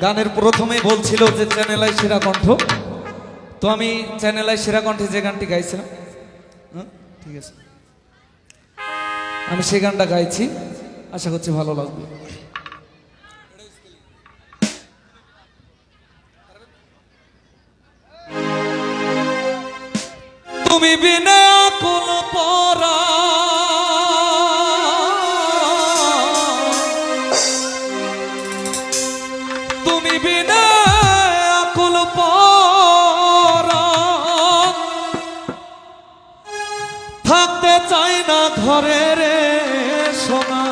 গানের প্রথমে বলছিল যে চ্যানেল আই সেরা কণ্ঠ, তো আমি চ্যানেল আই সেরা কণ্ঠে যে গানটি গাইছিলাম, ঠিক আছে, আমি সেই গানটা গাইছি, আশা করছি ভালো লাগবে। তুমি বিনা কোন পরা তুমি বিনা কোন পরা থাকতে চাই না ঘরে রে সোনা।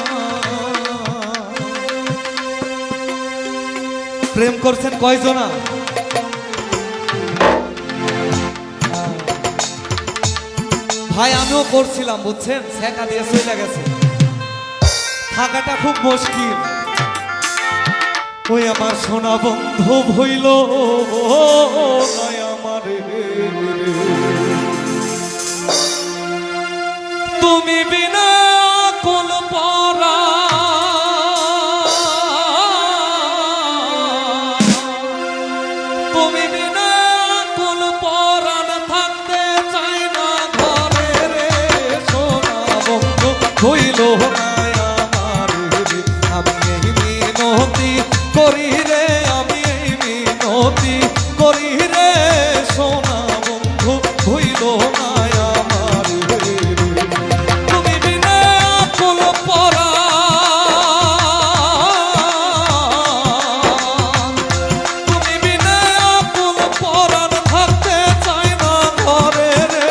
প্রেম করছেন কয়জনা? ভাই আমিও করছিলাম, বুঝছেন, ছেঁকা দিয়ে চলে গেছে, থাকাটা খুব মুশকিল। ওই আমার সোনা বন্ধু ভইল আমারে, তুমি বিনা কোন পরা তুমি বিনা কোন পরাণ থাকতে চাই না ঘরে রে সোনা বন্ধু হইল না আমার রে। আমি এই মিনতি করি রে, আমি এই মিনতি করি রে সোনা বন্ধু হইল না আমার রে। তুমি বিনা কোন পরা তুমি বিনা কোন পরাণ থাকতে চাই না ঘরে রে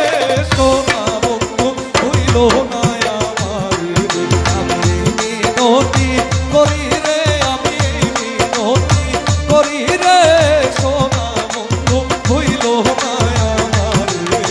সোনা বন্ধু হইল না আমার রে। আমি মিনতি করি রে, আমি মিনতি করি রে সোনা বন্ধু হইল না আমার রে।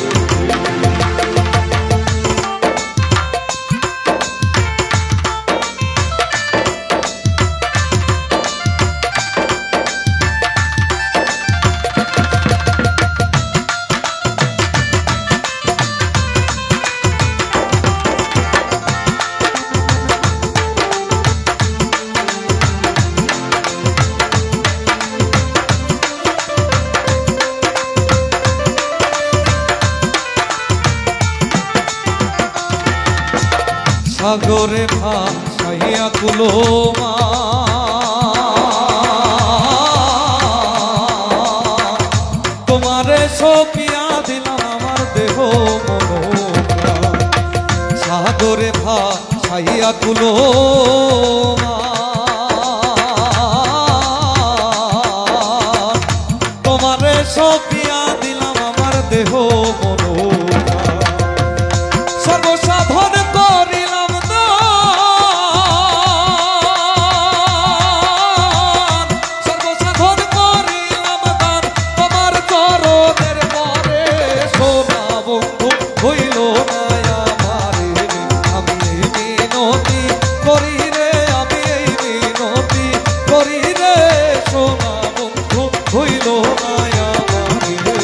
সাগরে ভাসাইয়া কুলো মা তোমারে সপিয়া দিলাম আমার দেহ মন। সাগরে ভাসাইয়া কুলো মা তোমারে সপিয়া দিলাম আমার দেহ মন। সর্বসাধন করিলাম দান, সর্বসাধন করিলাম দান তোমার চরণের পরে সোনা বন্ধু হইল না আমার রে। আমি এই মিনতি করি রে, আমি এই মিনতি করি রে সোনা বন্ধু হইল না আমার রে।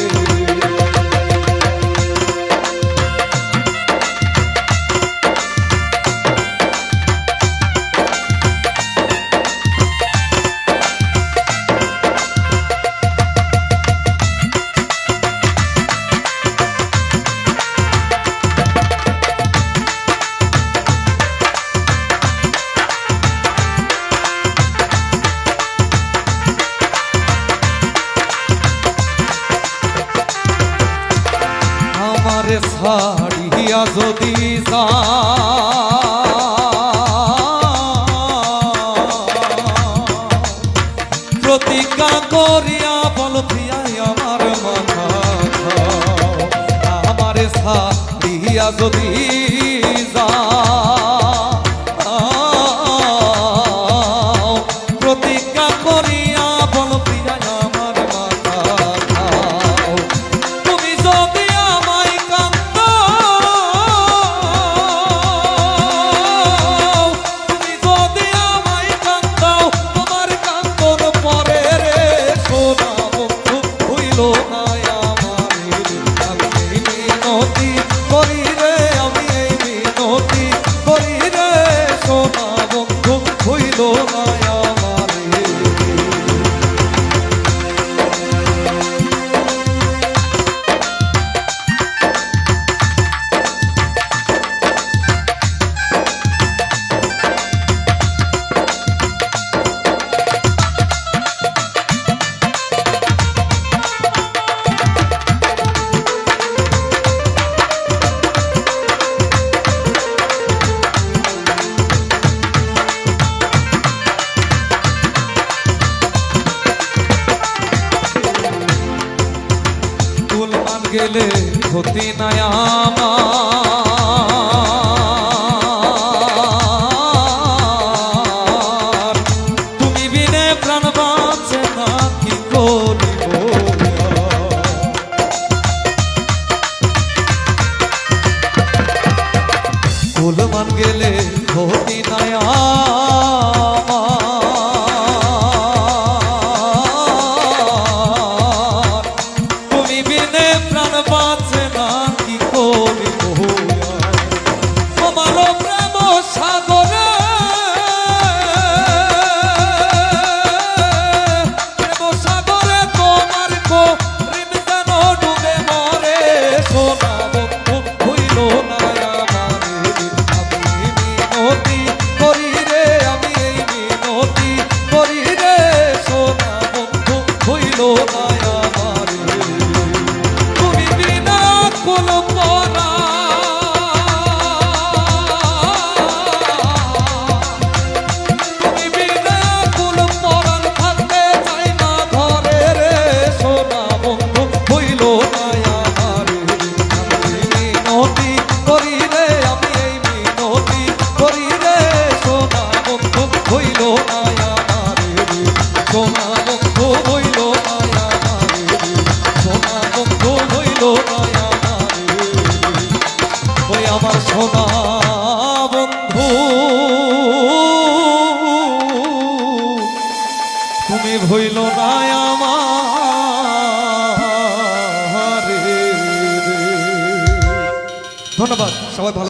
আমারে ছাড়িয়া যদি প্রতিজ্ঞা করিয়া বল প্রিয়াই আমার মাথা খাও। আমারে ছাড়িয়া যদি প্রতিজ্ঞা করিয়া বল প্রিয়াই আমার মাথা খাও। তুমি যদি আমায় কান্দাও, তুমি যদি আমায় কান্দাও, তোমার কান্দন পরে রে সোনা বন্ধু হইল না আমার রে। আমি এই মিনতি করি রে, আমি এই মিনতি করি রে সোনা বন্ধু হইল না আমার রে। গেলে ক্ষতি নাই আমার, তুমি বিনে প্রাণ বাঁচে না কি করিব। কুলমান গেলে ক্ষতি নাই আমার, তুমি বিনে প্রাণ বাঁচে না কি করিব। তোমার প্রেম সাগরে, প্রেম সাগরে তোমার ঋণ যেন ডুবে মরে। সোনা বন্ধু হইল না আমারে, আমি মিনতি করি রে, আমি এই মিনতি করি রে। সোনা বন্ধু হইল না আমারে, তুমি বিনা কুল পরা, তুমি বিনা কুল পরাণ থাকতে চাই না ঘরে রে। সোনা বন্ধু হইল না আমারে, আমি মিনতি করি রে, আমি এই মিনতি করি রে। সোনা বন্ধু হইল না আমারে, সোনা বন্ধু হইল না আমারে, সোনা বন্ধু হইল না আমারে, ওই আমার সোনা বন্ধু তুমি ভইল না আমারে। ধন্যবাদ, সবাই ভালো।